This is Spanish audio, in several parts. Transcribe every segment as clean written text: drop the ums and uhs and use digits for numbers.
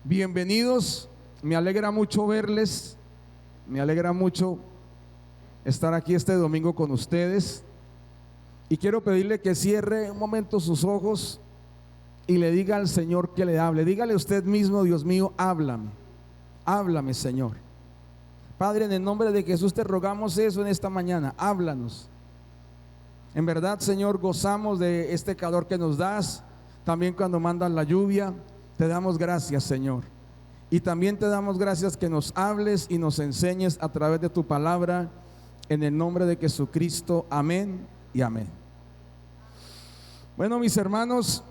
Bienvenidos, me alegra mucho verles, me alegra mucho estar aquí este domingo con ustedes y quiero pedirle que cierre un momento sus ojos y le diga al Señor que le hable. Dígale usted mismo: Dios mío, háblame, háblame, Señor. Padre, en el nombre de Jesús te rogamos eso en esta mañana, háblanos. En verdad, Señor, gozamos de este calor que nos das, también cuando mandan la lluvia. Te damos gracias, Señor, y también te damos gracias que nos hables y nos enseñes a través de tu palabra, en el nombre de Jesucristo. Amén y amén. Bueno, mis hermanos,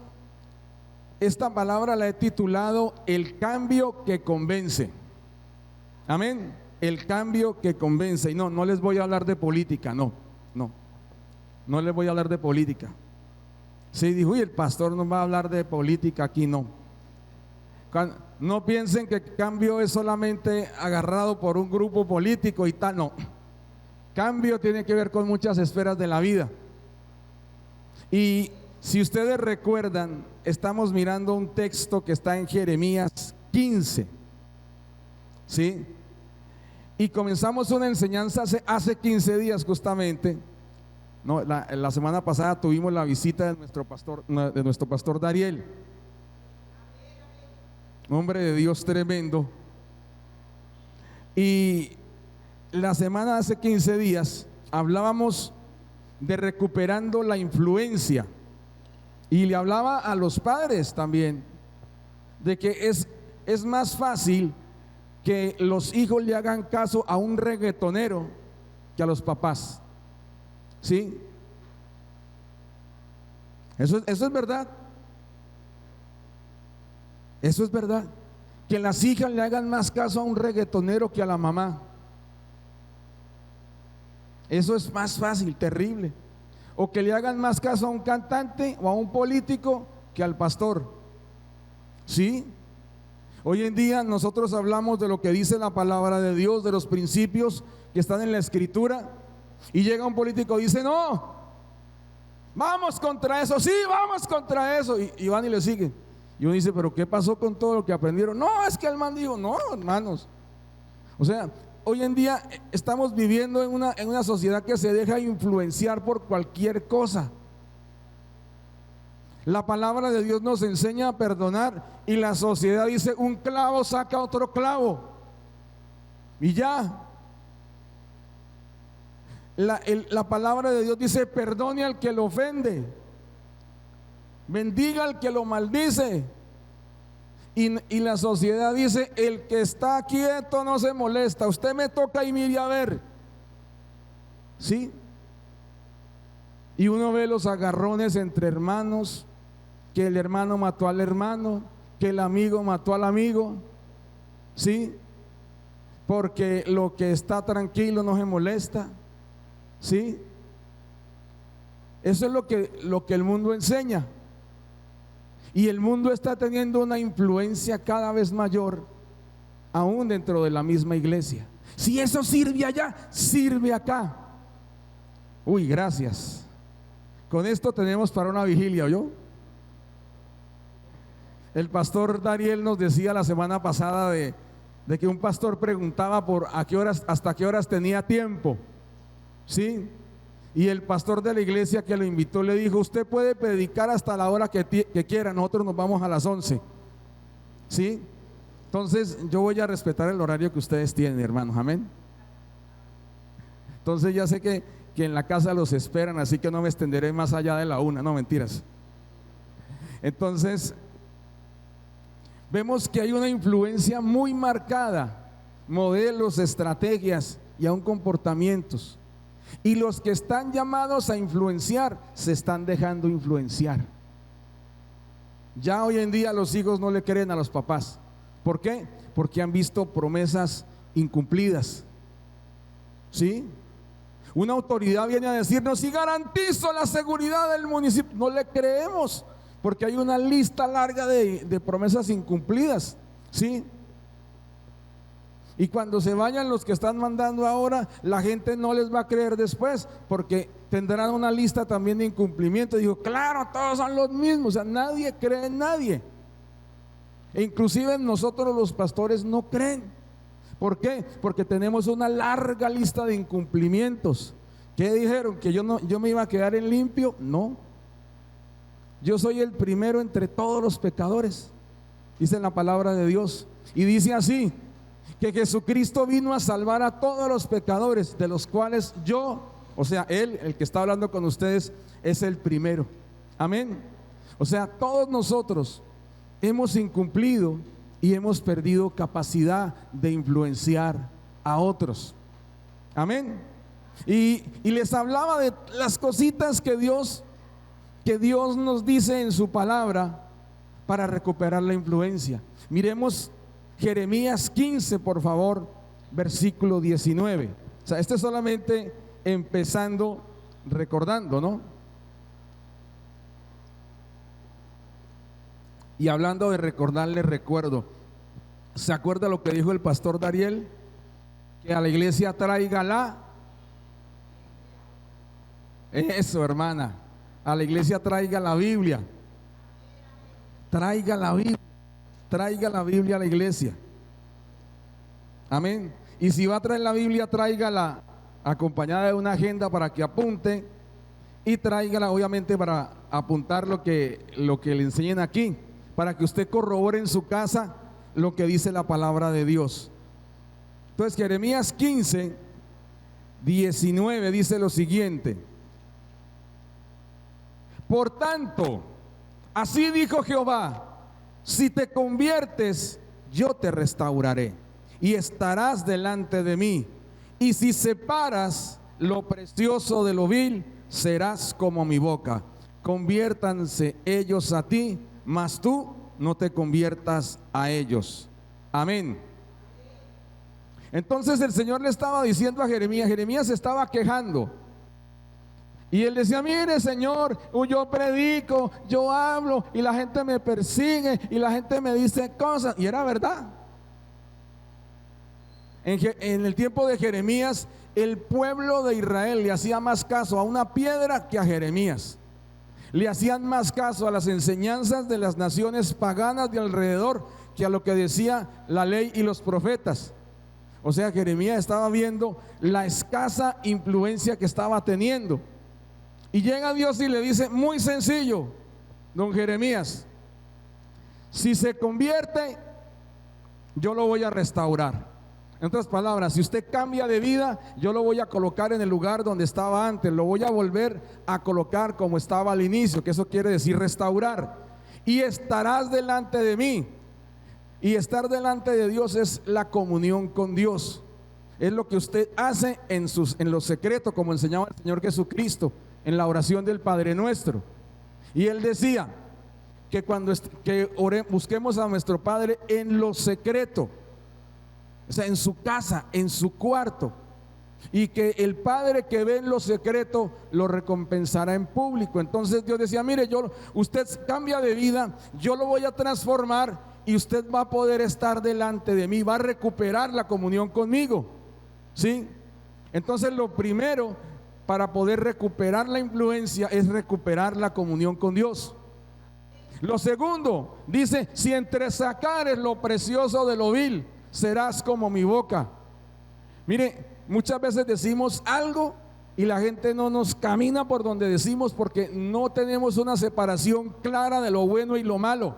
esta palabra la he titulado El cambio que convence. Amén. El cambio que convence. Y no les voy a hablar de política, no les voy a hablar de política. Sí, dijo, uy, el pastor no va a hablar de política aquí, no. No piensen que cambio es solamente agarrado por un grupo político y tal, no. Cambio tiene que ver con muchas esferas de la vida. Y si ustedes recuerdan, estamos mirando un texto que está en Jeremías 15, ¿sí? Y comenzamos una enseñanza hace 15 días justamente. No, la semana pasada tuvimos la visita de nuestro pastor Dariel, hombre de Dios tremendo. Y la semana hace 15 días hablábamos de recuperando la influencia, y le hablaba a los padres también de que es más fácil que los hijos le hagan caso a un reggaetonero que a los papás. ¿Sí? Eso es verdad. Eso es verdad. Que las hijas le hagan más caso a un reggaetonero que a la mamá. Eso es más fácil, terrible. O que le hagan más caso a un cantante o a un político que al pastor. ¿Sí? Hoy en día nosotros hablamos de lo que dice la palabra de Dios, de los principios que están en la Escritura, y llega un político y dice: no, vamos contra eso, sí, vamos contra eso, y van y le siguen. Y uno dice: pero ¿qué pasó con todo lo que aprendieron? No, es que el man dijo. No, hermanos, o sea, hoy en día estamos viviendo en una sociedad que se deja influenciar por cualquier cosa. La palabra de Dios nos enseña a perdonar, y la sociedad dice: un clavo saca otro clavo, y ya. La palabra de Dios dice: perdone al que lo ofende, bendiga al que lo maldice. Y la sociedad dice: el que está quieto no se molesta, usted me toca y mire a ver. ¿Sí? Y uno ve los agarrones entre hermanos, que el hermano mató al hermano, que el amigo mató al amigo. ¿Sí? Porque lo que está tranquilo no se molesta. ¿Sí? Eso es lo que el mundo enseña. Y el mundo está teniendo una influencia cada vez mayor, aún dentro de la misma iglesia. Si eso sirve allá, sirve acá. Uy, gracias. Con esto tenemos para una vigilia, ¿oyó? El pastor Dariel nos decía la semana pasada de que un pastor preguntaba por hasta qué horas tenía tiempo. ¿Sí? Y el pastor de la iglesia que lo invitó le dijo: usted puede predicar hasta la hora que quiera, nosotros nos vamos a las 11. ¿Sí? Entonces yo voy a respetar el horario que ustedes tienen, hermanos, amén. Entonces ya sé que en la casa los esperan, así que no me extenderé más allá de la 1, no, mentiras. Entonces vemos que hay una influencia muy marcada, modelos, estrategias y aún comportamientos. Y los que están llamados a influenciar se están dejando influenciar. Ya hoy en día los hijos no le creen a los papás. ¿Por qué? Porque han visto promesas incumplidas. ¿Sí? Una autoridad viene a decirnos: si garantizo la seguridad del municipio. No le creemos, porque hay una lista larga de promesas incumplidas. ¿Sí? Y cuando se vayan los que están mandando ahora, la gente no les va a creer después, porque tendrán una lista también de incumplimiento. Digo, claro, todos son los mismos, o sea, nadie cree en nadie. E inclusive nosotros los pastores no creen. ¿Por qué? Porque tenemos una larga lista de incumplimientos. ¿Qué dijeron? ¿Que yo me iba a quedar en limpio? No. Yo soy el primero entre todos los pecadores, dice la palabra de Dios. Y dice así, que Jesucristo vino a salvar a todos los pecadores, de los cuales yo, o sea, Él, el que está hablando con ustedes, es el primero. Amén. O sea, todos nosotros hemos incumplido y hemos perdido capacidad de influenciar a otros. Amén. Y les hablaba de las cositas que Dios nos dice en su palabra para recuperar la influencia. Miremos Jeremías 15, por favor, versículo 19. O sea, este es solamente empezando recordando, ¿no? Y hablando de recordarle, recuerdo. ¿Se acuerda lo que dijo el pastor Dariel? Que a la iglesia tráigala. Eso, hermana. A la iglesia traiga la Biblia. Traiga la Biblia. Traiga la Biblia a la iglesia. Amén. Y si va a traer la Biblia, tráigala acompañada de una agenda para que apunte. Y tráigala obviamente para apuntar lo que le enseñen aquí, para que usted corrobore en su casa lo que dice la palabra de Dios. Entonces Jeremías 15, 19 dice lo siguiente: por tanto, así dijo Jehová, si te conviertes, yo te restauraré y estarás delante de mí, y si separas lo precioso de lo vil, serás como mi boca. Conviértanse ellos a ti, mas tú no te conviertas a ellos. Amén. Entonces el Señor le estaba diciendo a Jeremías se estaba quejando. Y él decía: mire, Señor, yo predico, yo hablo y la gente me persigue y la gente me dice cosas. Y era verdad. En el tiempo de Jeremías, el pueblo de Israel le hacía más caso a una piedra que a Jeremías. Le hacían más caso a las enseñanzas de las naciones paganas de alrededor que a lo que decía la ley y los profetas. O sea, Jeremías estaba viendo la escasa influencia que estaba teniendo. Y llega Dios y le dice: muy sencillo, don Jeremías, si se convierte, yo lo voy a restaurar. En otras palabras, si usted cambia de vida, yo lo voy a colocar en el lugar donde estaba antes, lo voy a volver a colocar como estaba al inicio, que eso quiere decir restaurar. Y estarás delante de mí. Y estar delante de Dios es la comunión con Dios. Es lo que usted hace en lo secreto, como enseñaba el Señor Jesucristo en la oración del Padre Nuestro. Y Él decía que busquemos a nuestro Padre en lo secreto, o sea, en su casa, en su cuarto, y que el Padre que ve en lo secreto lo recompensará en público. Entonces Dios decía: mire, usted cambia de vida, yo lo voy a transformar y usted va a poder estar delante de mí, va a recuperar la comunión conmigo, ¿sí? Entonces lo primero para poder recuperar la influencia es recuperar la comunión con Dios. Lo segundo, dice: si entresacares lo precioso de lo vil, serás como mi boca. Mire, muchas veces decimos algo y la gente no nos camina por donde decimos, porque no tenemos una separación clara de lo bueno y lo malo.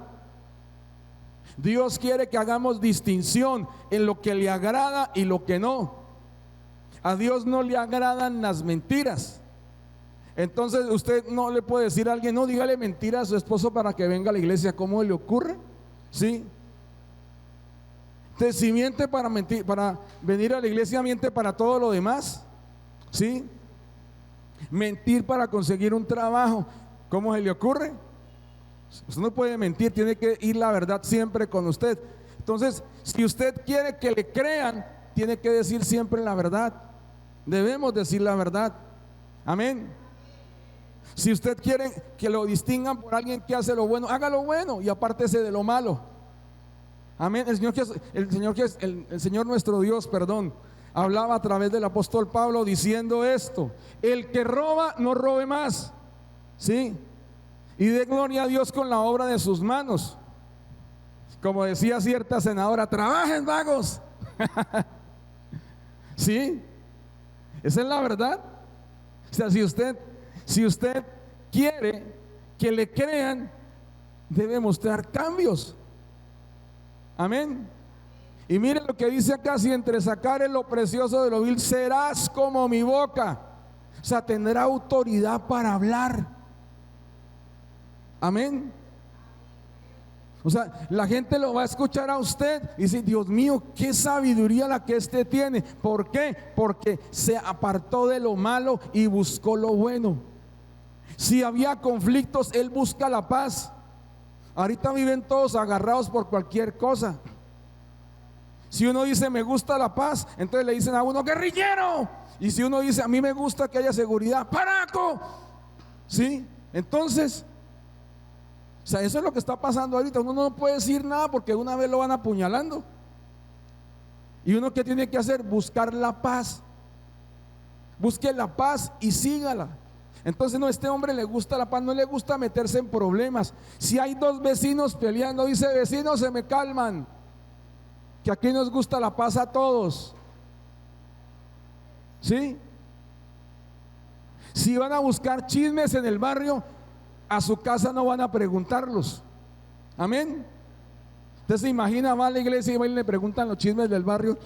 Dios quiere que hagamos distinción en lo que le agrada y lo que no. A Dios no le agradan las mentiras. Entonces usted no le puede decir a alguien: no, dígale mentira a su esposo para que venga a la iglesia. ¿Cómo le ocurre? ¿Sí? Entonces, si miente para mentir, para venir a la iglesia, miente para todo lo demás. ¿Sí? Mentir para conseguir un trabajo, ¿cómo se le ocurre? Usted no puede mentir, tiene que ir la verdad siempre con usted. Entonces, si usted quiere que le crean, tiene que decir siempre la verdad. Debemos decir la verdad. Amén. Si usted quiere que lo distingan por alguien que hace lo bueno, haga lo bueno y apártese de lo malo. Amén. El Señor nuestro Dios, hablaba a través del apóstol Pablo diciendo esto: el que roba, no robe más, ¿sí? Y dé gloria a Dios con la obra de sus manos. Como decía cierta senadora, trabajen vagos. ¿Sí? Esa es la verdad. O sea, si usted quiere que le crean, debe mostrar cambios. Amén. Y mire lo que dice acá: si entre sacares lo precioso de lo vil, serás como mi boca. O sea, tendrá autoridad para hablar. Amén. O sea, la gente lo va a escuchar a usted y dice: Dios mío, qué sabiduría la que este tiene. ¿Por qué? Porque se apartó de lo malo y buscó lo bueno. Si había conflictos, él busca la paz. Ahorita viven todos agarrados por cualquier cosa. Si uno dice me gusta la paz, entonces le dicen a uno guerrillero. Y si uno dice a mí me gusta que haya seguridad, paraco. ¿Sí? Entonces, o sea, eso es lo que está pasando ahorita. Uno no puede decir nada porque una vez lo van apuñalando. ¿Y uno qué tiene que hacer? Buscar la paz. Busque la paz y sígala. Entonces, no, este hombre le gusta la paz, no le gusta meterse en problemas. Si hay dos vecinos peleando, dice: vecinos, se me calman, que aquí nos gusta la paz a todos. ¿Sí? Si van a buscar chismes en el barrio, a su casa no van a preguntarlos. Amén. Usted se imagina, va a la iglesia y le preguntan los chismes del barrio.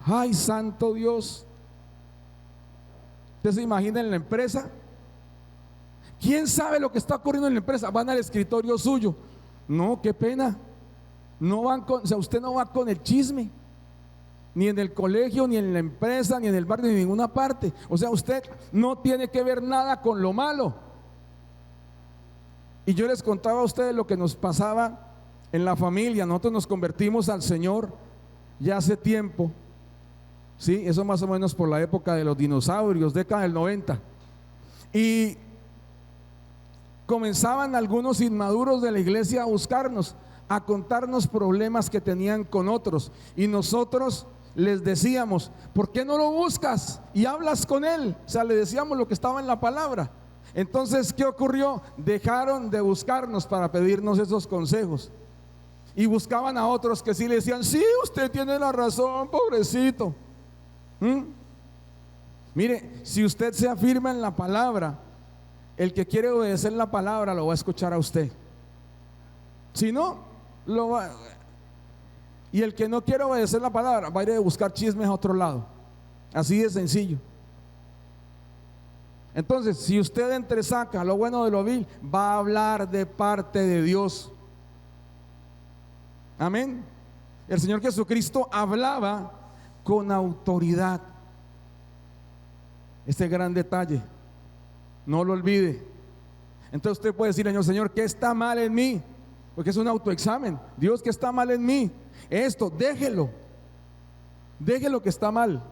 Ay, santo Dios. Usted se imagina en la empresa. ¿Quién sabe lo que está ocurriendo en la empresa? Van al escritorio suyo. No, qué pena. No van con, o sea, usted no va con el chisme, ni en el colegio, ni en la empresa, ni en el barrio, ni en ninguna parte. O sea, usted no tiene que ver nada con lo malo. Y yo les contaba a ustedes lo que nos pasaba en la familia. Nosotros nos convertimos al Señor ya hace tiempo. Sí, eso más o menos por la época de los dinosaurios, década del 90. Y comenzaban algunos inmaduros de la iglesia a buscarnos, a contarnos problemas que tenían con otros. Y nosotros les decíamos: ¿por qué no lo buscas y hablas con él? O sea, le decíamos lo que estaba en la palabra. Entonces, ¿qué ocurrió? Dejaron de buscarnos para pedirnos esos consejos. Y buscaban a otros que sí le decían: sí, usted tiene la razón, pobrecito. Mire, si usted se afirma en la palabra, el que quiere obedecer la palabra lo va a escuchar a usted. Si no, lo va. Y el que no quiere obedecer la palabra va a ir a buscar chismes a otro lado. Así de sencillo. Entonces, si usted entresaca lo bueno de lo vil, va a hablar de parte de Dios. Amén. El Señor Jesucristo hablaba con autoridad. Este gran detalle, no lo olvide. Entonces usted puede decirle: Señor, ¿qué está mal en mí? Porque es un autoexamen. Dios, ¿qué está mal en mí? Esto, déjelo que está mal,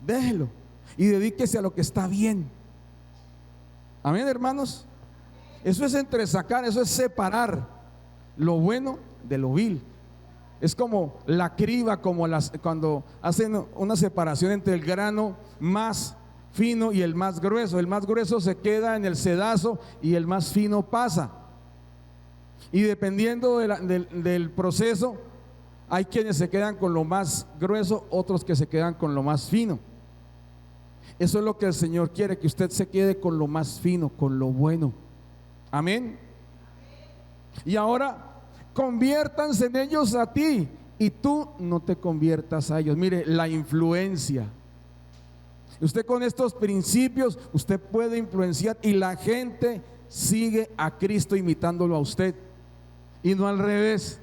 déjelo, y dedíquese a lo que está bien. Amén, hermanos. Eso es entresacar, eso es separar lo bueno de lo vil. Es como la criba, como cuando hacen una separación entre el grano más fino y el más grueso. El más grueso se queda en el cedazo y el más fino pasa. Y dependiendo del proceso, hay quienes se quedan con lo más grueso, otros que se quedan con lo más fino. Eso es lo que el Señor quiere, que usted se quede con lo más fino, con lo bueno. Amén. Y ahora, conviértanse en ellos a ti y tú no te conviertas a ellos. Mire, la influencia. Usted con estos principios, usted puede influenciar y la gente sigue a Cristo imitándolo a usted y no al revés.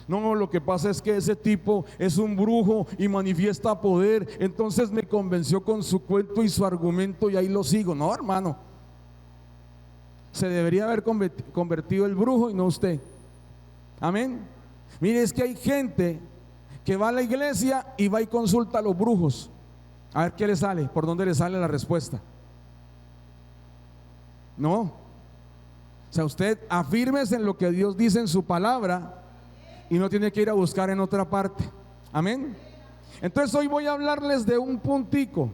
No, lo que pasa es que ese tipo es un brujo y manifiesta poder, entonces me convenció con su cuento y su argumento y ahí lo sigo. No, hermano, se debería haber convertido el brujo y no usted. Amén. Mire, es que hay gente que va a la iglesia y va y consulta a los brujos a ver qué le sale, por dónde le sale la respuesta. No, o sea, usted afírmese en lo que Dios dice en su palabra y no tiene que ir a buscar en otra parte. Amén. Entonces hoy voy a hablarles de un puntico.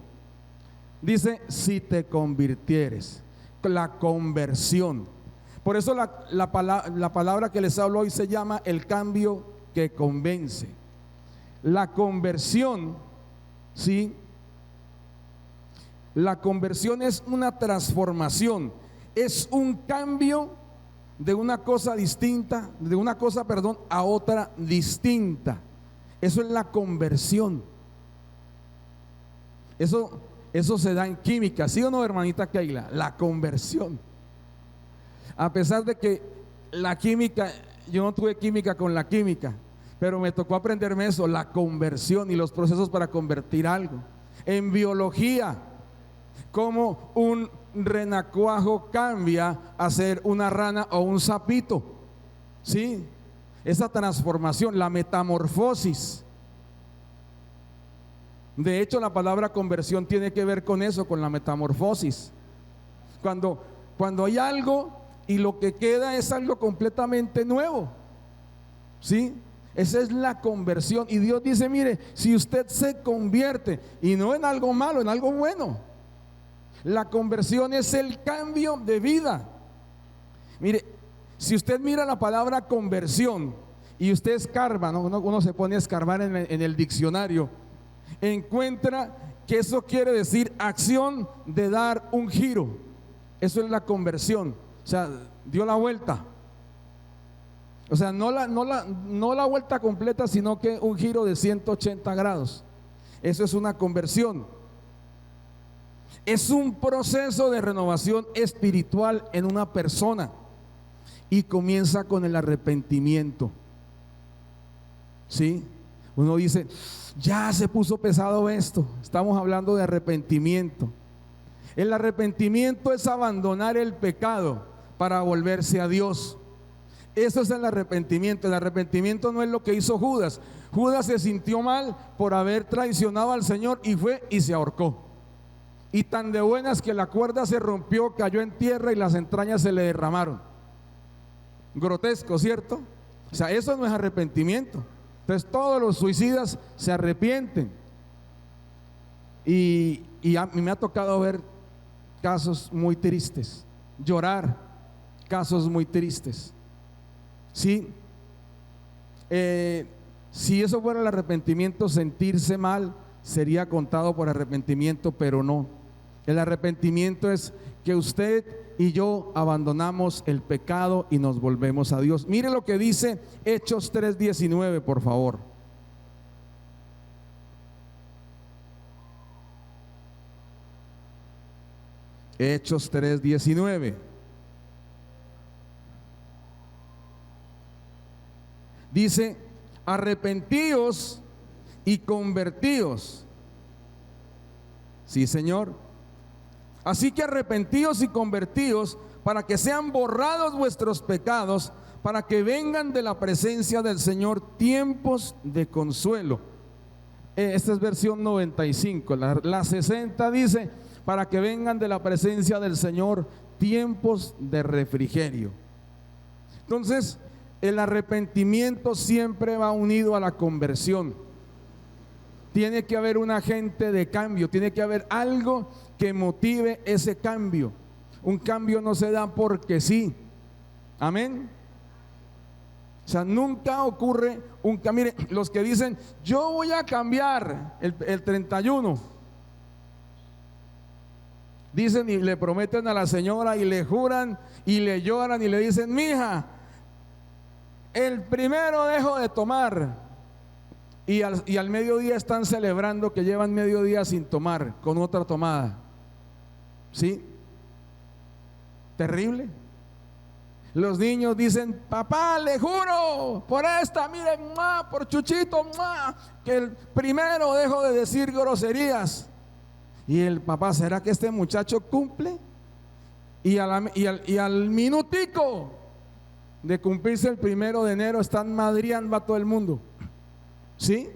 Dice: si te convirtieres, la conversión. Por eso la palabra que les hablo hoy se llama el cambio que convence. La conversión, ¿sí? La conversión es una transformación, es un cambio de una cosa distinta, a otra distinta. Eso es la conversión. Eso se da en química, ¿sí o no, hermanita Keila? La conversión. A pesar de que la química, yo no tuve química con la química, pero me tocó aprenderme eso, la conversión y los procesos para convertir algo. En biología, cómo un renacuajo cambia a ser una rana o un sapito, ¿sí? Esa transformación, la metamorfosis. De hecho, la palabra conversión tiene que ver con eso, con la metamorfosis. Cuando hay algo y lo que queda es algo completamente nuevo, ¿sí? Esa es la conversión. Y Dios dice, mire, si usted se convierte, y no en algo malo, en algo bueno. La conversión es el cambio de vida. Mire, si usted mira la palabra conversión y usted escarba, ¿no? Uno se pone a escarbar en el diccionario, encuentra que eso quiere decir acción de dar un giro. Eso es la conversión. O sea, dio la vuelta. O sea, no la vuelta completa, sino que un giro de 180 grados. Eso es una conversión. Es un proceso de renovación espiritual en una persona y comienza con el arrepentimiento. ¿Sí? Uno dice, ya se puso pesado esto. Estamos hablando de arrepentimiento. El arrepentimiento es abandonar el pecado para volverse a Dios. Eso es el arrepentimiento. El arrepentimiento no es lo que hizo Judas. Judas se sintió mal por haber traicionado al Señor y fue y se ahorcó. Y tan de buenas que la cuerda se rompió, cayó en tierra y las entrañas se le derramaron. Grotesco, ¿cierto? O sea, eso no es arrepentimiento. Entonces todos los suicidas se arrepienten. Y a mí me ha tocado ver casos muy tristes, llorar casos muy tristes. ¿Sí? Si eso fuera el arrepentimiento, sentirse mal sería contado por arrepentimiento, pero no. El arrepentimiento es que usted y yo abandonamos el pecado y nos volvemos a Dios. Mire lo que dice Hechos 3:19, por favor. Hechos 3:19. Dice, arrepentíos y convertíos. Sí, Señor. Así que arrepentíos y convertíos para que sean borrados vuestros pecados, para que vengan de la presencia del Señor tiempos de consuelo. Esta es versión 95. La 60 dice, para que vengan de la presencia del Señor tiempos de refrigerio. Entonces, el arrepentimiento siempre va unido a la conversión. Tiene que haber un agente de cambio, tiene que haber algo que motive ese cambio. Un cambio no se da porque sí. Amén. O sea, nunca ocurre un cambio. Mire, los que dicen, yo voy a cambiar el 31. Dicen y le prometen a la señora y le juran y le lloran y le dicen, mija, el primero dejo de tomar. Y al mediodía están celebrando que llevan mediodía sin tomar, con otra tomada. ¿Sí? Terrible. Los niños dicen, papá, le juro, por esta, miren, por Chuchito, que el primero dejo de decir groserías. Y el papá, ¿será que este muchacho cumple? Y al minutico de cumplirse el 1 de enero están madriando a todo el mundo. ¿Sí?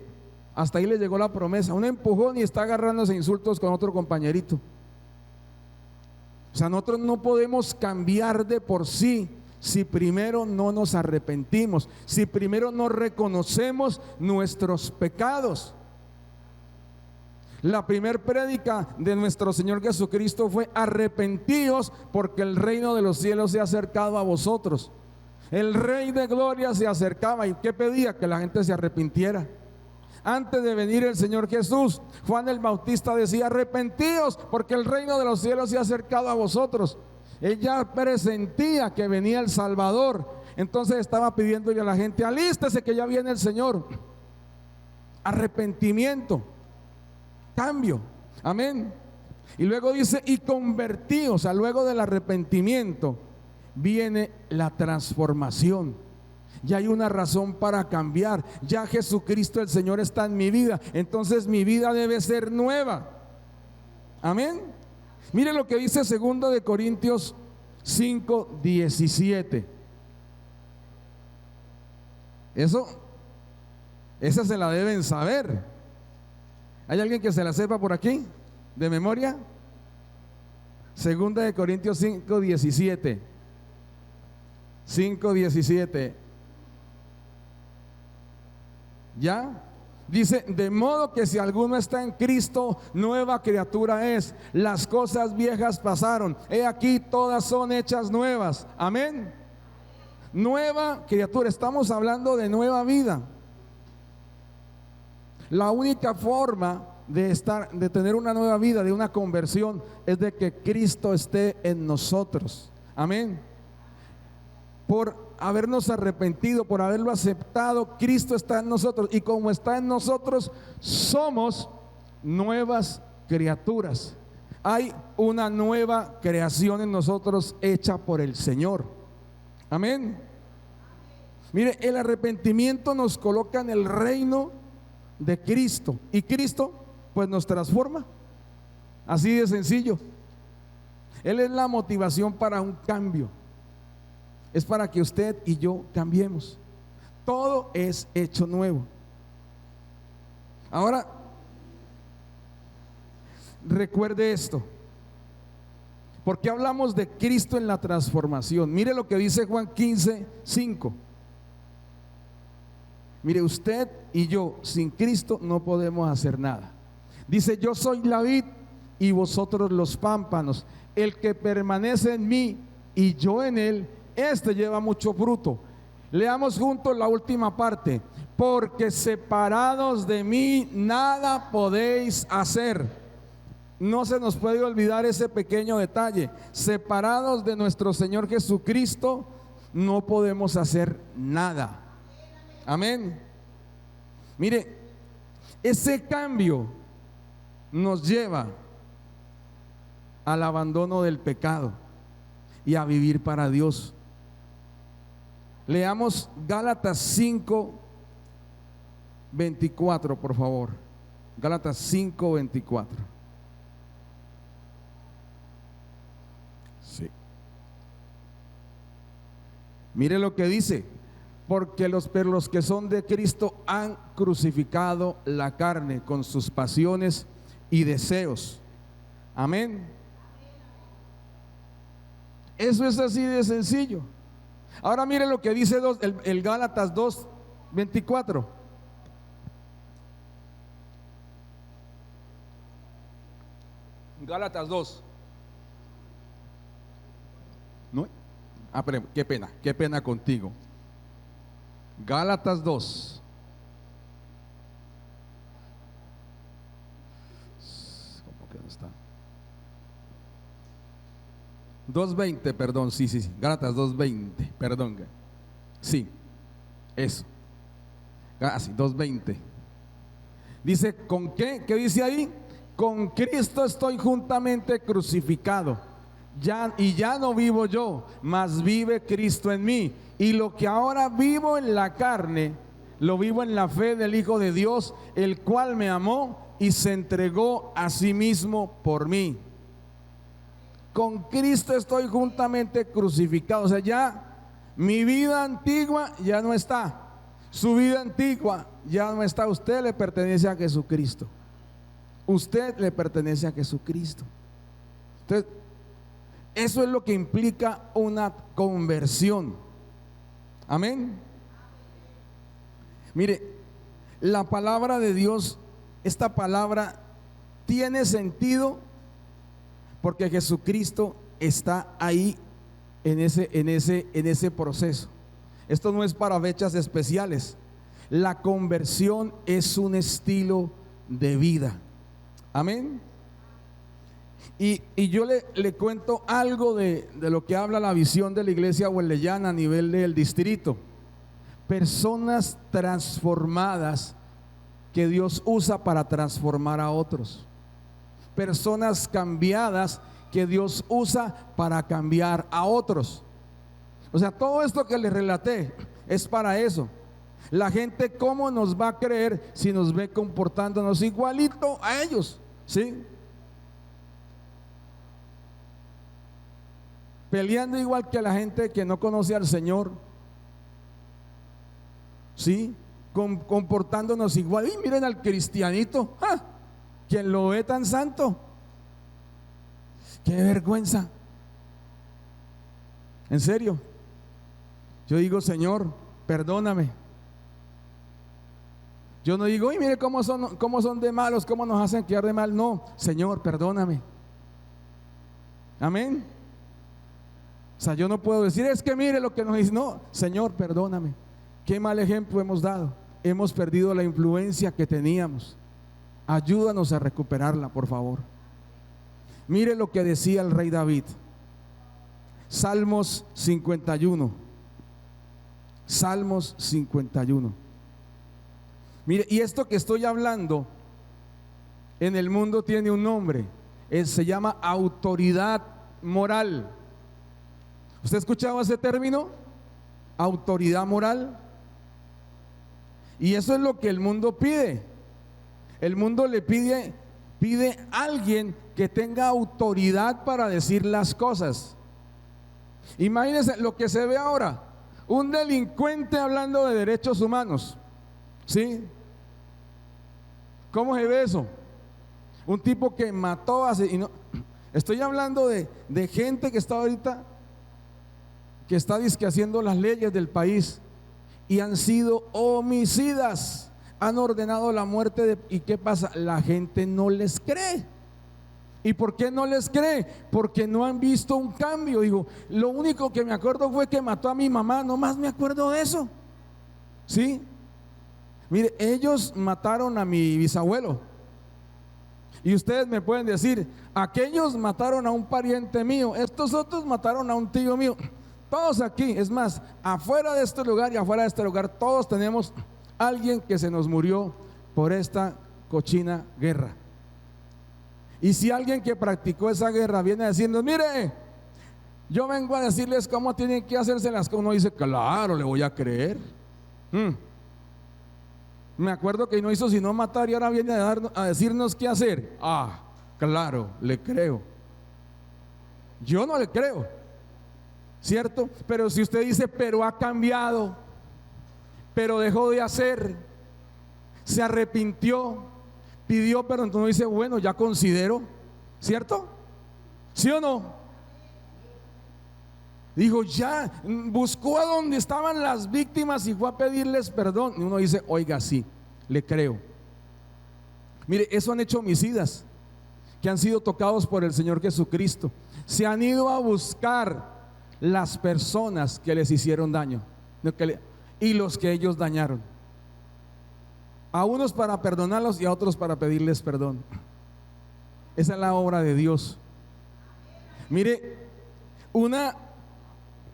Hasta ahí le llegó la promesa, un empujón y está agarrándose insultos con otro compañerito. O sea, nosotros no podemos cambiar de por sí si primero no nos arrepentimos, si primero no reconocemos nuestros pecados. La primer prédica de nuestro Señor Jesucristo fue: arrepentíos porque el reino de los cielos se ha acercado a vosotros. El Rey de Gloria se acercaba, y ¿qué pedía? Que la gente se arrepintiera. Antes de venir el Señor Jesús, Juan el Bautista decía: arrepentíos porque el reino de los cielos se ha acercado a vosotros. Él ya presentía que venía el Salvador, entonces estaba pidiéndole a la gente: alístese que ya viene el Señor. Arrepentimiento, cambio, amén. Y luego dice: y convertíos. O sea, luego del arrepentimiento viene la transformación. Ya hay una razón para cambiar. Ya Jesucristo el Señor está en mi vida, entonces mi vida debe ser nueva. Amén. Mire lo que dice 2 de Corintios 5:17. Esa se la deben saber. ¿Hay alguien que se la sepa por aquí de memoria? 2 de Corintios 5:17. 5:17. ¿Ya? Dice: de modo que si alguno está en Cristo, nueva criatura es. Las cosas viejas pasaron, he aquí todas son hechas nuevas. Amén. Nueva criatura, estamos hablando de nueva vida. La única forma de tener una nueva vida, de una conversión, es de que Cristo esté en nosotros. Amén. Por habernos arrepentido, por haberlo aceptado, Cristo está en nosotros, y como está en nosotros, somos nuevas criaturas. Hay una nueva creación en nosotros hecha por el Señor. Amén. Mire, el arrepentimiento nos coloca en el reino de Cristo, y Cristo pues nos transforma. Así de sencillo. Él es la motivación para un cambio. Es para que usted y yo cambiemos. Todo es hecho nuevo. Ahora, recuerde esto. ¿Por qué hablamos de Cristo en la transformación? Mire lo que dice Juan 15:5. Mire, usted y yo sin Cristo no podemos hacer nada. Dice: yo soy la vid y vosotros los pámpanos. El que permanece en mí y yo en él, este lleva mucho fruto. Leamos juntos la última parte: porque separados de mí nada podéis hacer. No se nos puede olvidar ese pequeño detalle. Separados de nuestro Señor Jesucristo no podemos hacer nada. Amén. Mire, ese cambio nos lleva al abandono del pecado y a vivir para Dios. Leamos Gálatas 5:24, por favor. Gálatas 5:24. Sí. Mire lo que dice: porque los que son de Cristo han crucificado la carne con sus pasiones y deseos. Amén. Eso es así de sencillo. Ahora mire lo que dice el Gálatas 2:24. Gálatas 2. ¿No? Pero qué pena contigo. Gálatas 2. ¿Cómo que no está? 2:20, perdón, sí, Gálatas 2:20, perdón. Sí, eso. Sí, 2:20. Dice: ¿con qué? ¿Qué dice ahí? Con Cristo estoy juntamente crucificado. Ya no vivo yo, mas vive Cristo en mí. Y lo que ahora vivo en la carne, lo vivo en la fe del Hijo de Dios, el cual me amó y se entregó a sí mismo por mí. Con Cristo estoy juntamente crucificado. O sea, ya mi vida antigua ya no está. Su vida antigua ya no está. Usted le pertenece a Jesucristo. Usted le pertenece a Jesucristo. Entonces, eso es lo que implica una conversión. Amén. Mire, la palabra de Dios, esta palabra tiene sentido porque Jesucristo está ahí en ese proceso. Esto no es para fechas especiales. La conversión es un estilo de vida. Amén. Y yo le cuento algo de lo que habla la visión de la iglesia huelellana a nivel del distrito. Personas transformadas que Dios usa para transformar a otros. Personas cambiadas que Dios usa para cambiar a otros. O sea, todo esto que les relaté es para eso. La gente, ¿cómo nos va a creer si nos ve comportándonos igualito a ellos? ¿Sí? Peleando igual que la gente que no conoce al Señor. ¿Sí? Comportándonos igual. Y miren al cristianito, ¡ah! Quien lo ve tan santo. ¡Qué vergüenza! En serio. Yo digo, Señor, perdóname. Yo no digo, y mire cómo son de malos, cómo nos hacen quedar de mal. No, Señor, perdóname. Amén. O sea, yo no puedo decir, es que mire lo que nos dice. No, Señor, perdóname. Qué mal ejemplo hemos dado. Hemos perdido la influencia que teníamos. Ayúdanos a recuperarla, por favor. Mire lo que decía el rey David. Salmos 51. Salmos 51. Mire, y esto que estoy hablando en el mundo tiene un nombre. Se llama autoridad moral. ¿Usted ha escuchado ese término? Autoridad moral. Y eso es lo que el mundo pide. El mundo le pide a alguien que tenga autoridad para decir las cosas. Imagínense lo que se ve ahora. Un delincuente hablando de derechos humanos. ¿Sí? ¿Cómo se ve eso? Un tipo que mató y no. Estoy hablando de gente que está ahorita, que está dizque haciendo las leyes del país y han sido homicidas, han ordenado la muerte ¿y qué pasa? La gente no les cree. ¿Y por qué no les cree? Porque no han visto un cambio. Digo, lo único que me acuerdo fue que mató a mi mamá, no más me acuerdo de eso. ¿Sí? Mire, ellos mataron a mi bisabuelo. Y ustedes me pueden decir, aquellos mataron a un pariente mío, estos otros mataron a un tío mío. Todos aquí, es más, afuera de este lugar y afuera de este lugar, todos tenemos alguien que se nos murió por esta cochina guerra. Y si alguien que practicó esa guerra viene diciendo, mire, yo vengo a decirles cómo tienen que hacerse las cosas, uno dice, claro, le voy a creer. Me acuerdo que no hizo sino matar y ahora viene a decirnos qué hacer. Ah, claro, le creo. Yo no le creo, ¿cierto? Pero si usted dice, pero ha cambiado, pero dejó de hacer, se arrepintió, pidió perdón, entonces uno dice, bueno, ya considero, ¿cierto? ¿Sí o no? Dijo, ya buscó a donde estaban las víctimas y fue a pedirles perdón. Y uno dice, oiga, sí, le creo. Mire, eso han hecho homicidas que han sido tocados por el Señor Jesucristo. Se han ido a buscar las personas que les hicieron daño y los que ellos dañaron. A unos para perdonarlos y a otros para pedirles perdón. Esa es la obra de Dios. Mire,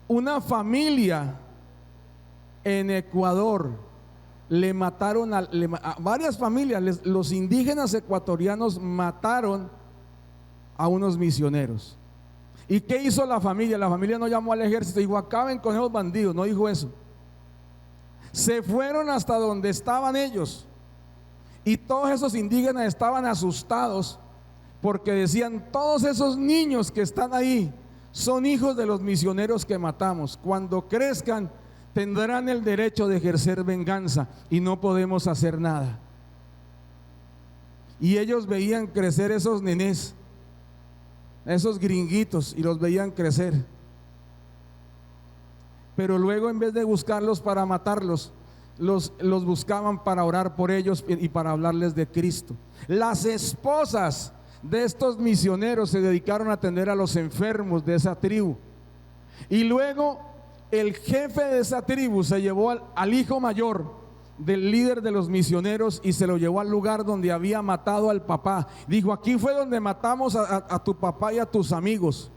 una familia en Ecuador le mataron a varias familias, los indígenas ecuatorianos mataron a unos misioneros. ¿Y qué hizo la familia? La familia no llamó al ejército, dijo acaben con esos bandidos, no dijo eso. Se fueron hasta donde estaban ellos y todos esos indígenas estaban asustados porque decían, todos esos niños que están ahí son hijos de los misioneros que matamos. Cuando crezcan tendrán el derecho de ejercer venganza y no podemos hacer nada. Y ellos veían crecer esos nenés, esos gringuitos, y los veían crecer. Pero luego, en vez de buscarlos para matarlos, los buscaban para orar por ellos y para hablarles de Cristo. Las esposas de estos misioneros se dedicaron a atender a los enfermos de esa tribu. Y luego el jefe de esa tribu se llevó al hijo mayor del líder de los misioneros y se lo llevó al lugar donde había matado al papá. Dijo: aquí fue donde matamos a tu papá y a tus amigos.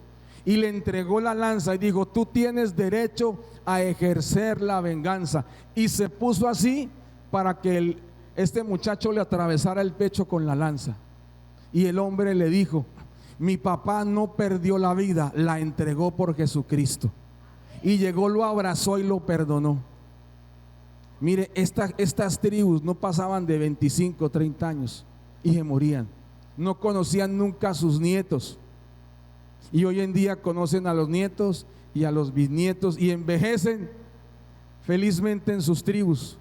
Y le entregó la lanza y dijo: tú tienes derecho a ejercer la venganza. Y se puso así para que este muchacho le atravesara el pecho con la lanza. Y el hombre le dijo: mi papá no perdió la vida, la entregó por Jesucristo. Y llegó, lo abrazó y lo perdonó. Mire, estas tribus no pasaban de 25, 30 años y se morían. No conocían nunca a sus nietos. Y hoy en día conocen a los nietos y a los bisnietos y envejecen felizmente en sus tribus,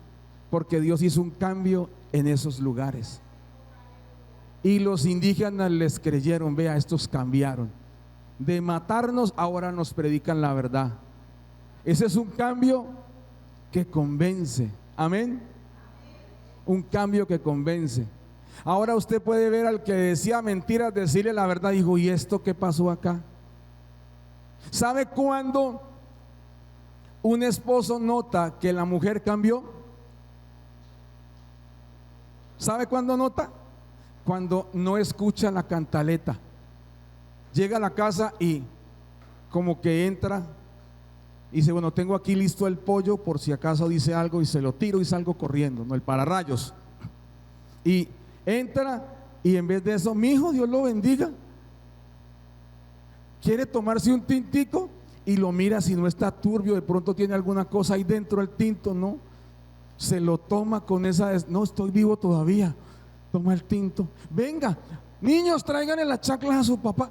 porque Dios hizo un cambio en esos lugares. Y los indígenas les creyeron. Vea, estos cambiaron. De matarnos, ahora nos predican la verdad. Ese es un cambio que convence. Amén. Un cambio que convence. Ahora usted puede ver al que decía mentiras decirle la verdad. Dijo: ¿y esto qué pasó acá? ¿Sabe cuándo un esposo nota que la mujer cambió? ¿Sabe cuándo nota? Cuando no escucha la cantaleta. Llega a la casa y como que entra y dice: bueno, tengo aquí listo el pollo por si acaso dice algo, y se lo tiro y salgo corriendo, no el pararrayos. Y entra y en vez de eso: mi hijo, Dios lo bendiga. Quiere tomarse un tintico y lo mira si no está turbio, de pronto tiene alguna cosa ahí dentro del tinto, no. Se lo toma con esa: no, estoy vivo todavía. Toma el tinto. Venga, niños, tráiganle las chaclas a su papá.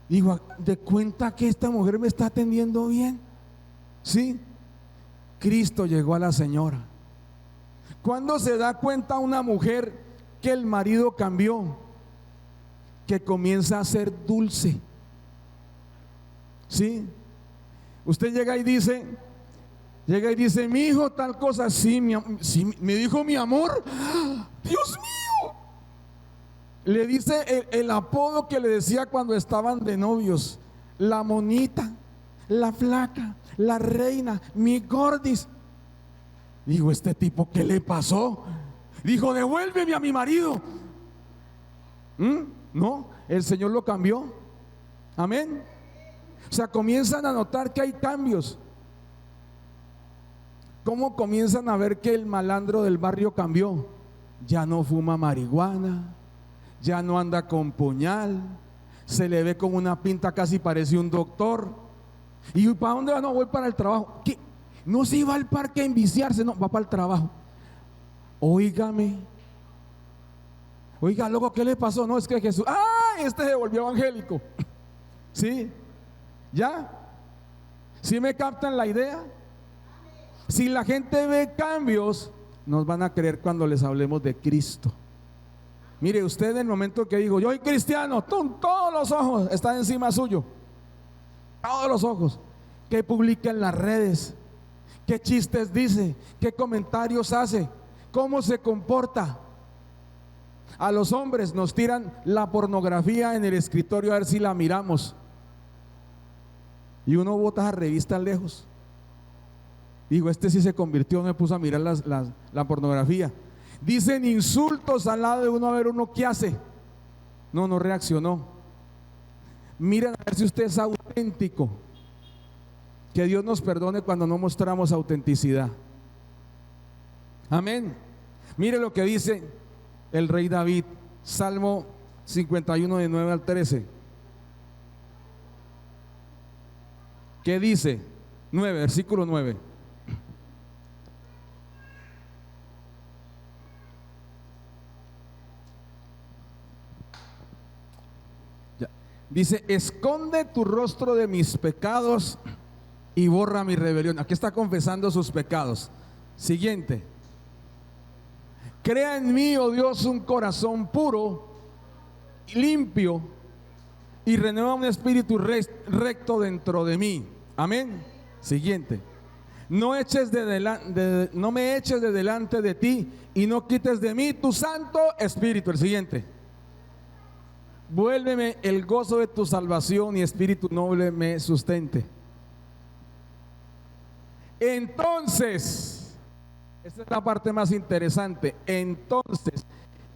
Digo, de cuenta que esta mujer me está atendiendo bien. Sí, Cristo llegó a la señora. ¿Cuándo se da cuenta una mujer que el marido cambió? Que comienza a ser dulce. Sí, usted llega y dice: mi hijo tal cosa. Sí, sí, me dijo mi amor. Dios mío. Le dice el apodo que le decía cuando estaban de novios: la monita, la flaca, la reina, mi gordis. Digo, este tipo, ¿qué le pasó? Dijo: devuélveme a mi marido. No, el Señor lo cambió. Amén. O sea, comienzan a notar que hay cambios. ¿Cómo comienzan a ver que el malandro del barrio cambió? Ya no fuma marihuana, ya no anda con puñal, se le ve con una pinta, casi parece un doctor. ¿Y para dónde va? No, voy para el trabajo. ¿Qué? No se iba al parque a enviciarse, no, va para el trabajo. Óigame. Oiga, luego, ¿qué le pasó? No, es que Jesús, este se volvió evangélico. ¿Sí? ¿Ya? ¿Sí me captan la idea? Si la gente ve cambios, nos van a creer cuando les hablemos de Cristo. Mire usted, en el momento que digo: yo soy cristiano, todos los ojos están encima suyo. Todos los ojos. ¿Qué publica en las redes? ¿Qué chistes dice? ¿Qué comentarios hace? ¿Cómo se comporta? A los hombres nos tiran la pornografía en el escritorio a ver si la miramos. Y uno bota a revistas lejos. Digo, este sí se convirtió, me puso a mirar la pornografía. Dicen insultos al lado de uno, a ver uno qué hace. No reaccionó. Miren a ver si usted es auténtico. Que Dios nos perdone cuando no mostramos autenticidad. Amén. Mire lo que dice el rey David, Salmo 51 de 9 al 13. ¿Qué dice? 9, versículo 9. Dice: esconde tu rostro de mis pecados y borra mi rebelión. Aquí está confesando sus pecados. Siguiente: crea en mí, oh Dios, un corazón puro y limpio, y renueva un espíritu recto dentro de mí. Amén. Siguiente: no me eches de delante de ti y no quites de mí tu Santo Espíritu. El siguiente. Vuélveme el gozo de tu salvación y espíritu noble me sustente. Entonces, esta es la parte más interesante. Entonces,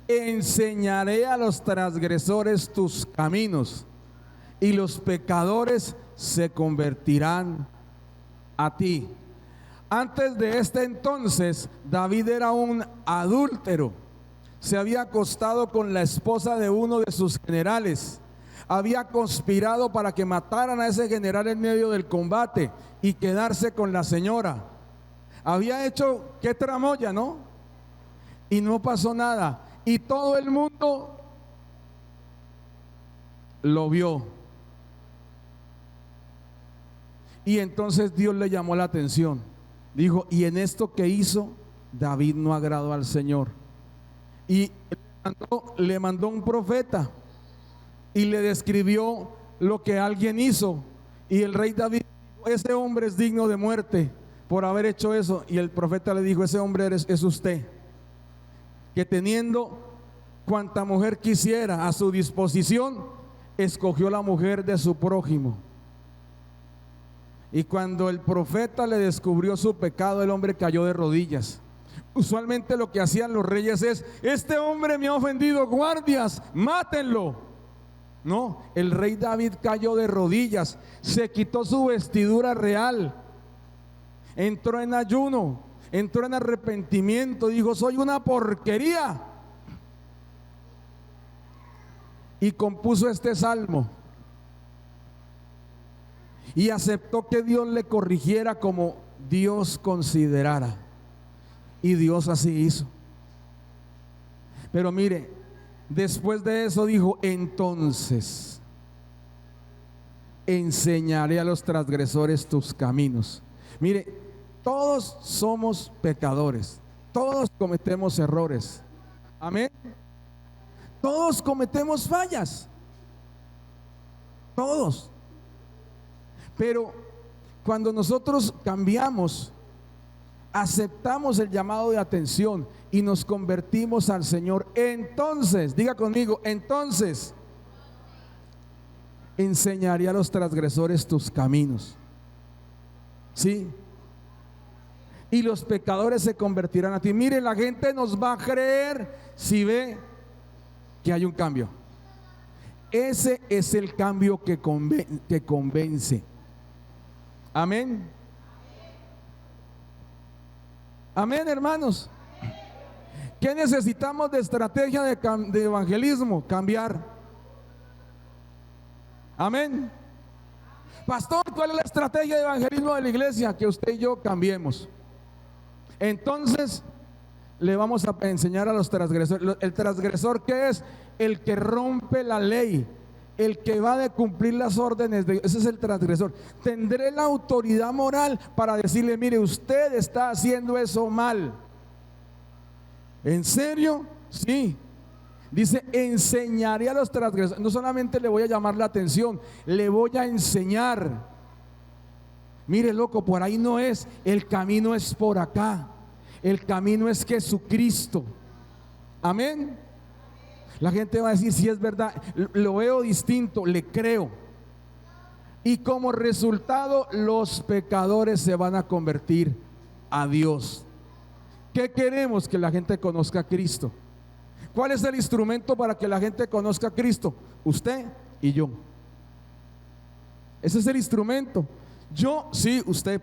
enseñaré a los transgresores tus caminos y los pecadores se convertirán a ti. Antes de este entonces, David era un adúltero. Se había acostado con la esposa de uno de sus generales. Había conspirado para que mataran a ese general en medio del combate y quedarse con la señora. Había hecho, qué tramoya, ¿no? Y no pasó nada. Y todo el mundo lo vio. Y entonces Dios le llamó la atención. Dijo, y en esto que hizo, David no agradó al Señor. Y le mandó un profeta y le describió lo que alguien hizo. Y el rey David dijo, ese hombre es digno de muerte por haber hecho eso. Y el profeta le dijo, ese hombre es usted, que teniendo cuanta mujer quisiera a su disposición, escogió la mujer de su prójimo. Y cuando el profeta le descubrió su pecado, el hombre cayó de rodillas. Usualmente lo que hacían los reyes es, este hombre me ha ofendido, guardias, mátenlo. No, el rey David cayó de rodillas, se quitó su vestidura real, entró en ayuno, entró en arrepentimiento, dijo, soy una porquería. Y compuso este salmo. Y aceptó que Dios le corrigiera como Dios considerara. Y Dios así hizo. Pero mire, después de eso dijo, entonces enseñaré a los transgresores tus caminos. Mire, todos somos pecadores, todos cometemos errores. Amén. Todos cometemos fallas. Todos. Pero cuando nosotros cambiamos, aceptamos el llamado de atención y nos convertimos al Señor, entonces, diga conmigo, entonces enseñaré a los transgresores tus caminos. ¿Sí? Y los pecadores se convertirán a ti. Mire, la gente nos va a creer si ve que hay un cambio. Ese es el cambio que convence. Amén. Amén, hermanos. ¿Qué necesitamos de estrategia de evangelismo? Cambiar. Amén. Pastor, ¿cuál es la estrategia de evangelismo de la iglesia? Que usted y yo cambiemos. Entonces le vamos a enseñar a los transgresores. ¿El transgresor qué es? El que rompe la ley, el que va de cumplir las órdenes de Dios. Ese es el transgresor. Tendré la autoridad moral para decirle, mire, usted está haciendo eso mal. ¿En serio? Sí. Dice, enseñaré a los transgresores. No solamente le voy a llamar la atención, le voy a enseñar. Mire, loco, por ahí no es. El camino es por acá. El camino es Jesucristo. Amén. La gente va a decir, si es verdad, lo veo distinto, le creo. Y como resultado, los pecadores se van a convertir a Dios. ¿Qué queremos? Que la gente conozca a Cristo. ¿Cuál es el instrumento para que la gente conozca a Cristo? Usted y yo. Ese es el instrumento. Yo, sí, usted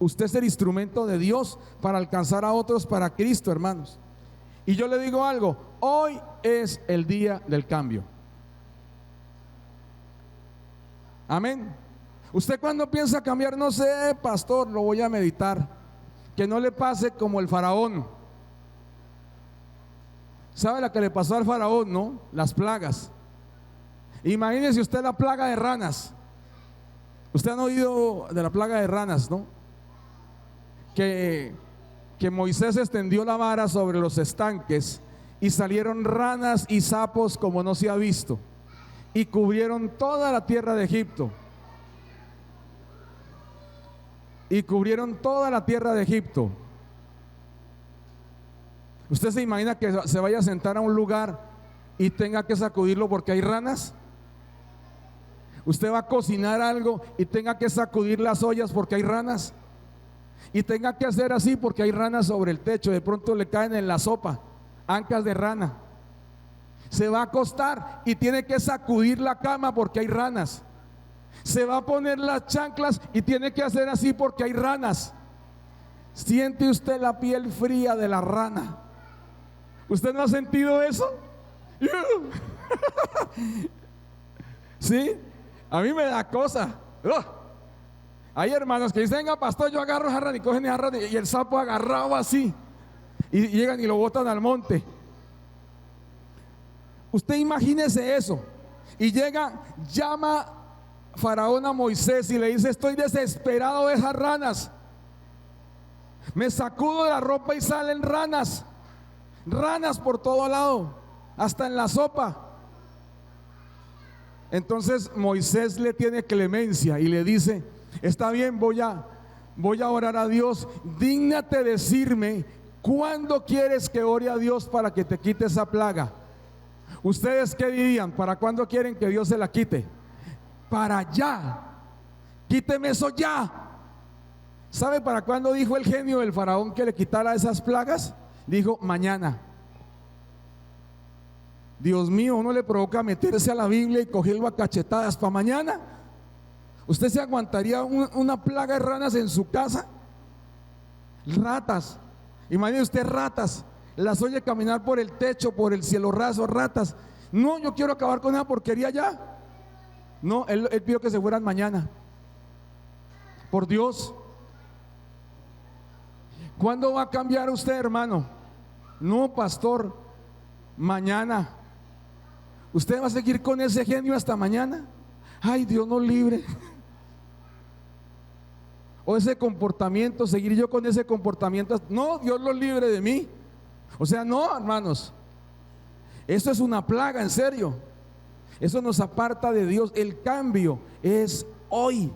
es el instrumento de Dios para alcanzar a otros para Cristo, hermanos. Y yo le digo algo, hoy es el día del cambio. Amén. ¿Usted cuándo piensa cambiar? No sé, pastor, lo voy a meditar. Que no le pase como el faraón. ¿Sabe la que le pasó al faraón, no? Las plagas. Imagínese usted la plaga de ranas. Usted han oído de la plaga de ranas, ¿no? Que Moisés extendió la vara sobre los estanques y salieron ranas y sapos como no se ha visto, y cubrieron toda la tierra de Egipto. y cubrieron toda la tierra de Egipto. ¿Usted se imagina que se vaya a sentar a un lugar y tenga que sacudirlo porque hay ranas? ¿Usted va a cocinar algo y tenga que sacudir las ollas porque hay ranas? Y tenga que hacer así porque hay ranas sobre el techo, de pronto le caen en la sopa, ancas de rana. Se va a acostar y tiene que sacudir la cama porque hay ranas. Se va a poner las chanclas y tiene que hacer así porque hay ranas. ¿Siente usted la piel fría de la rana? ¿Usted no ha sentido eso? ¿Sí? A mí me da cosa. Hay hermanos que dicen: venga, pastor, yo agarro esa rana, y cogen esa rana, y el sapo agarrado así, y llegan y lo botan al monte. Usted imagínese eso. Y llama Faraón a Moisés y le dice: estoy desesperado de esas ranas. Me sacudo de la ropa y salen ranas. Ranas por todo lado, hasta en la sopa. Entonces Moisés le tiene clemencia y le dice: está bien, voy a orar a Dios. Dígnate decirme cuándo quieres que ore a Dios para que te quite esa plaga. ¿Ustedes qué dirían? ¿Para cuándo quieren que Dios se la quite? Para ya. Quíteme eso ya. ¿Sabe para cuándo dijo el genio del faraón que le quitara esas plagas? Dijo: mañana. Dios mío, uno le provoca meterse a la Biblia y cogerlo a cachetadas para mañana. ¿Usted se aguantaría una plaga de ranas en su casa? Ratas. Imagine usted ratas. Las oye caminar por el techo, por el cielo raso, ratas. No, yo quiero acabar con esa porquería ya. No, él pidió que se fueran mañana. Por Dios. ¿Cuándo va a cambiar usted, hermano? No, pastor, mañana. ¿Usted va a seguir con ese genio hasta mañana? Ay, Dios nos libre. O ese comportamiento, seguir yo con ese comportamiento. No, Dios lo libre de mí. O sea, no, hermanos. Eso es una plaga, en serio. Eso nos aparta de Dios. El cambio es hoy.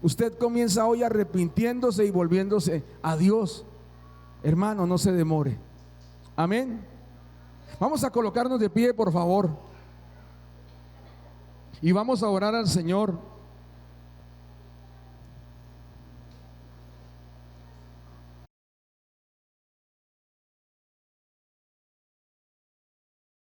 Usted comienza hoy arrepintiéndose y volviéndose a Dios. Hermano, no se demore. Amén. Vamos a colocarnos de pie, por favor. Y vamos a orar al Señor.